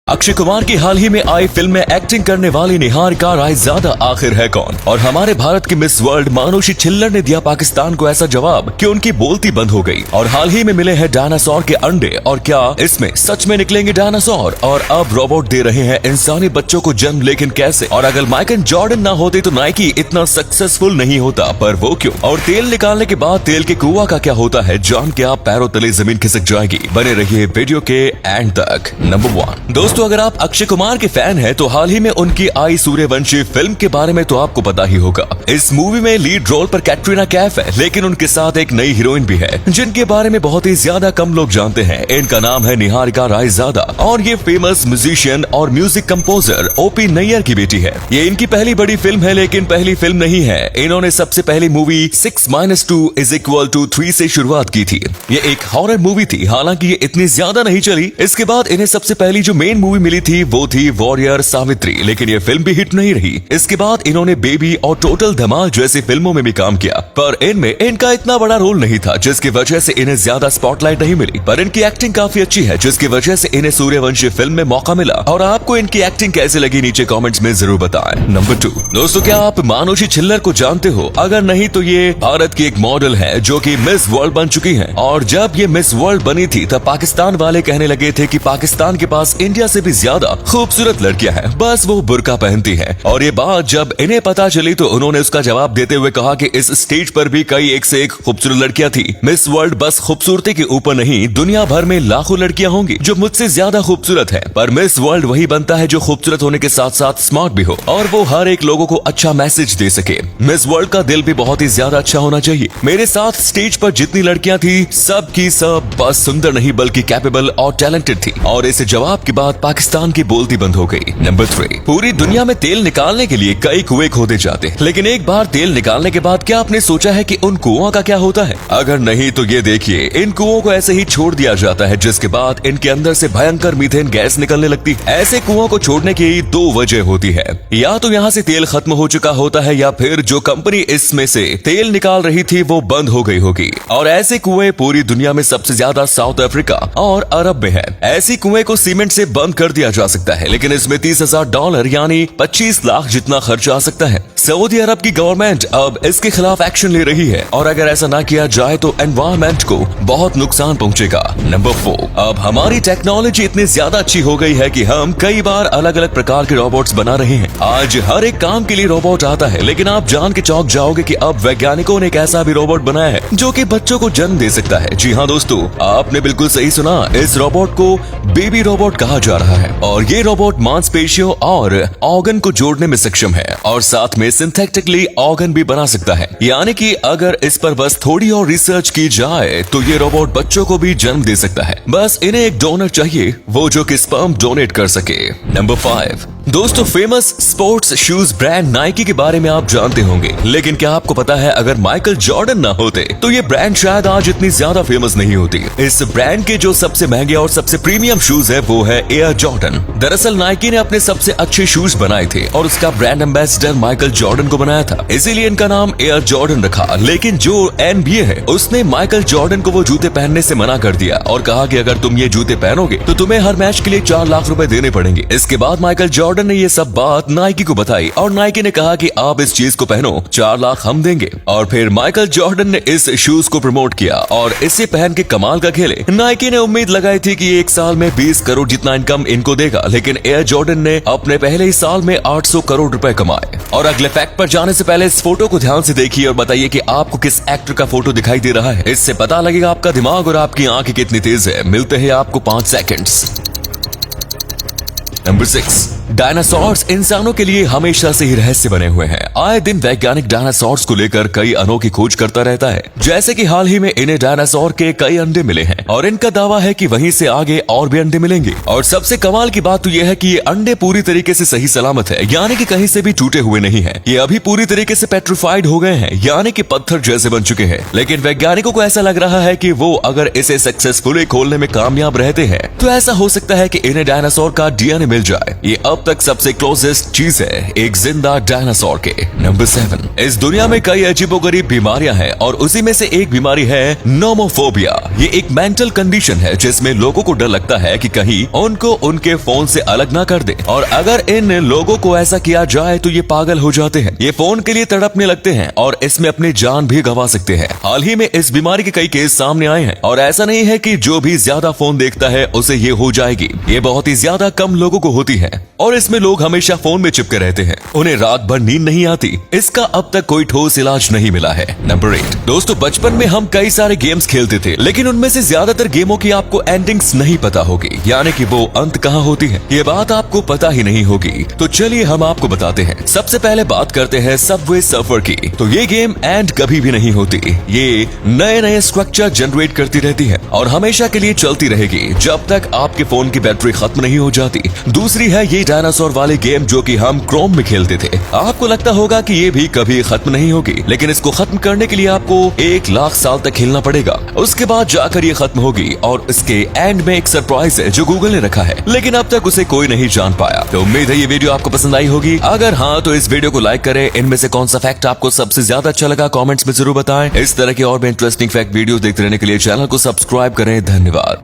अक्षय कुमार की हाल ही में आई फिल्म में एक्टिंग करने वाली निहारिका रायजादा आखिर है कौन? और हमारे भारत की मिस वर्ल्ड मानुषी छिल्लर ने दिया पाकिस्तान को ऐसा जवाब कि उनकी बोलती बंद हो गई। और हाल ही में मिले हैं डायनासोर के अंडे, और क्या इसमें सच में निकलेंगे डायनासोर? और अब रोबोट दे रहे हैं इंसानी बच्चों को जन्म, लेकिन कैसे? और अगर माइकल जॉर्डन ना होते तो नाइकी इतना सक्सेसफुल नहीं होता, पर वो क्यों? और तेल निकालने के बाद तेल के कुआं का क्या होता है, जान के आप पैरों तले जमीन खिसक जाएगी। बने रहिए वीडियो के एंड तक। नंबर 1 दोस्तों, अगर आप अक्षय कुमार के फैन हैं तो हाल ही में उनकी आई सूर्यवंशी फिल्म के बारे में तो आपको पता ही होगा। इस मूवी में लीड रोल पर कैटरीना कैफ है, लेकिन उनके साथ एक नई हीरोइन भी है जिनके बारे में बहुत ही ज्यादा कम लोग जानते हैं। इनका नाम है निहारिका रायजादा और ये फेमस म्यूजिशियन और म्यूजिक कंपोजर ओपी नैयर की बेटी है। ये इनकी पहली बड़ी फिल्म है, लेकिन पहली फिल्म नहीं है। इन्होंने सबसे पहली मूवी 6-2 से शुरुआत की थी। ये एक हॉरर मूवी थी, हालांकि ये इतनी ज्यादा नहीं चली। इसके बाद इन्हें सबसे पहली जो मेन मूवी मिली थी वो थी वॉरियर सावित्री, लेकिन ये फिल्म भी हिट नहीं रही। इसके बाद इन्होंने बेबी और टोटल धमाल जैसी फिल्मों में भी काम किया, पर इनमें इनका इतना बड़ा रोल नहीं था, जिसकी वजह से इन्हें ज्यादा स्पॉटलाइट नहीं मिली। पर इनकी एक्टिंग काफी अच्छी है, जिसकी वजह से इन्हें सूर्यवंशी फिल्म में मौका मिला। और आपको इनकी एक्टिंग कैसे लगी, नीचे कमेंट्स में जरूर बताएं। नंबर 2 दोस्तों, क्या आप मानुषी छिल्लर को जानते हो? अगर नहीं तो ये भारत की एक मॉडल है जो कि मिस वर्ल्ड बन चुकी है। और जब ये मिस वर्ल्ड बनी थी तब पाकिस्तान वाले कहने लगे थे कि पाकिस्तान के पास इंडिया से भी ज्यादा खूबसूरत लड़कियां हैं, बस वो बुर्का पहनती हैं। और ये बात जब इन्हें पता चली तो उन्होंने उसका जवाब देते हुए कहा कि इस स्टेज पर भी कई एक से एक खूबसूरत लड़कियां थी। मिस वर्ल्ड बस खूबसूरती के ऊपर नहीं, दुनिया भर में लाखों लड़कियां होंगी जो मुझसे ज्यादा खूबसूरत हैं, पर मिस वर्ल्ड वही बनता है जो खूबसूरत होने के साथ साथ स्मार्ट भी हो और वो हर एक लोगों को अच्छा मैसेज दे सके। मिस वर्ल्ड का दिल भी बहुत ही ज्यादा अच्छा होना चाहिए। मेरे साथ स्टेज पर जितनी लड़कियां थी सब की सब बस सुंदर नहीं बल्कि कैपेबल और टैलेंटेड थी। और इस जवाब के बाद पाकिस्तान की बोलती बंद हो गई। नंबर 3 पूरी दुनिया में तेल निकालने के लिए कई कुएं खोदे जाते हैं, लेकिन एक बार तेल निकालने के बाद क्या आपने सोचा है कि उन कुओं का क्या होता है? अगर नहीं तो ये देखिए, इन कुओं को ऐसे ही छोड़ दिया जाता है, जिसके बाद इनके अंदर से भयंकर मीथेन गैस निकलने लगती है। ऐसे कुओं को छोड़ने की 2 वजह होती है, या तो यहाँ से तेल खत्म हो चुका होता है, या फिर जो कंपनी इसमें से तेल निकाल रही थी वो बंद हो गई होगी। और ऐसे कुएं पूरी दुनिया में सबसे ज्यादा साउथ अफ्रीका और अरब में है। ऐसी कुएं को सीमेंट से बंद कर दिया जा सकता है, लेकिन इसमें $30,000 यानी 25 लाख जितना खर्च आ सकता है। सऊदी अरब की गवर्नमेंट अब इसके खिलाफ एक्शन ले रही है, और अगर ऐसा ना किया जाए तो एनवायरमेंट को बहुत नुकसान पहुंचेगा। नंबर 4 अब हमारी टेक्नोलॉजी इतनी ज्यादा अच्छी हो गई है कि हम कई बार अलग अलग प्रकार के रोबोट्स बना रहे हैं। आज हर एक काम के लिए रोबोट आता है, लेकिन आप जान के चौंक जाओगे कि अब वैज्ञानिकों ने एक ऐसा भी रोबोट बनाया है जो कि बच्चों को जन्म दे सकता है। जी हाँ दोस्तों, आपने बिल्कुल सही सुना, इस रोबोट को बेबी रोबोट कहा जा रहा है। और ये रोबोट मांसपेशियों और ऑर्गन को जोड़ने में सक्षम है, और साथ में सिंथेटिकली ऑर्गन भी बना सकता है। यानी कि अगर इस पर बस थोड़ी और रिसर्च की जाए तो ये रोबोट बच्चों को भी जन्म दे सकता है। बस इन्हें एक डोनर चाहिए, वो जो कि स्पर्म डोनेट कर सके। नंबर 5 दोस्तों, famous sports shoes brand Nike के बारे में आप जानते होंगे, लेकिन क्या आपको पता है अगर माइकल जॉर्डन ना होते तो ये ब्रांड शायद आज इतनी ज्यादा फेमस नहीं होती। इस ब्रांड के जो सबसे महंगे और सबसे प्रीमियम शूज है वो है एयर जॉर्डन। दरअसल नाइकी ने अपने सबसे अच्छे शूज बनाए थे और उसका ब्रांड एम्बेसडर माइकल जॉर्डन को बनाया था, इसीलिए इनका नाम एयर जॉर्डन रखा। लेकिन जो NBA है उसने माइकल जॉर्डन को वो जूते पहनने से मना कर दिया और कहा कि अगर तुम ये जूते पहनोगे तो तुम्हें हर मैच के लिए 4 लाख रुपए देने पड़ेंगे। इसके बाद माइकल जॉर्डन ने ये सब बात नाइकी को बताई और नाइकी ने कहा कि आप इस चीज को पहनो, 4 लाख हम देंगे। और फिर माइकल जॉर्डन ने इस शूज को प्रमोट किया और इसे पहन के कमाल का खेले। नाइकी ने उम्मीद लगाई थी कि एक साल में 20 करोड़ जितना इनकम इनको देगा, लेकिन एयर जॉर्डन ने अपने पहले ही साल में 800 करोड़ रुपए कमाए। और अगले फैक्ट पर जाने से पहले इस फोटो को ध्यान से देखिए और बताइए कि आपको किस एक्टर का फोटो दिखाई दे रहा है। इससे पता लगेगा आपका दिमाग और आपकी आंखें कितनी तेज है। मिलते हैं आपको 5 सेकंड्स। नंबर 6 डायनासोर्स इंसानों के लिए हमेशा से ही रहस्य बने हुए हैं। आए दिन वैज्ञानिक डायनासोर्स को लेकर कई अनोखी खोज करता रहता है, जैसे कि हाल ही में इन्हें डायनासोर के कई अंडे मिले हैं और इनका दावा है कि वहीं से आगे और भी अंडे मिलेंगे। और सबसे कमाल की बात तो यह है कि ये अंडे पूरी तरीके से सही सलामत है, यानी कि कहीं से भी टूटे हुए नहीं है। ये अभी पूरी तरीके से पेट्रिफाइड हो गए हैं, यानी कि पत्थर जैसे बन चुके हैं। लेकिन वैज्ञानिकों को ऐसा लग रहा है कि वो अगर इसे सक्सेसफुली खोलने में कामयाब रहते हैं तो ऐसा हो सकता है कि इन्हें डायनासोर का DNA मिल जाए। ये अब अब तक सबसे क्लोजेस्ट चीज है एक जिंदा डायनासोर के। नंबर 7, इस दुनिया में कई अजीबोगरीब बीमारियां हैं और उसी में से एक बीमारी है नोमोफोबिया। ये एक मेंटल कंडीशन है जिसमें लोगों को डर लगता है कि कहीं उनको उनके फोन से अलग ना कर दे, और अगर इन लोगों को ऐसा किया जाए तो ये पागल हो जाते हैं, ये फोन के लिए तड़पने लगते हैं और इसमें अपनी जान भी गंवा सकते हैं। हाल ही में इस बीमारी के कई केस सामने आए हैं और ऐसा नहीं है कि जो भी ज्यादा फोन देखता है उसे ये हो जाएगी। ये बहुत ही ज्यादा कम लोगों को होती है और इसमें लोग हमेशा फोन में चिपके रहते हैं, उन्हें रात भर नींद नहीं आती। इसका अब तक कोई ठोस इलाज नहीं मिला है। नंबर 8, दोस्तों बचपन में हम कई सारे गेम्स खेलते थे, लेकिन उनमें से ज्यादातर गेमों की आपको एंडिंग्स नहीं पता होगी, यानी कि वो अंत कहाँ होती है, ये बात आपको पता ही नहीं होगी। तो चलिए हम आपको बताते हैं। सबसे पहले बात करते हैं सबवे सर्फर की। तो ये गेम एंड कभी भी नहीं होती, ये नए नए स्ट्रक्चर जनरेट करती रहती है और हमेशा के लिए चलती रहेगी जब तक आपके फोन की बैटरी खत्म नहीं हो जाती। दूसरी है ये डायनासोर वाले गेम जो कि हम क्रोम में खेलते थे। आपको लगता होगा कि ये भी कभी खत्म नहीं होगी, लेकिन इसको खत्म करने के लिए आपको 1 लाख साल तक खेलना पड़ेगा, उसके बाद जाकर ये खत्म होगी। और इसके एंड में एक सरप्राइज है जो गूगल ने रखा है, लेकिन अब तक उसे कोई नहीं जान पाया। तो उम्मीद है ये वीडियो आपको पसंद आई होगी। अगर हाँ तो इस वीडियो को लाइक करें। इनमें से कौन सा फैक्ट आपको सबसे ज्यादा अच्छा लगा कमेंट्स में जरूर बताएं। इस तरह के और भी इंटरेस्टिंग फैक्ट वीडियो देखते रहने के लिए चैनल को सब्सक्राइब करें। धन्यवाद।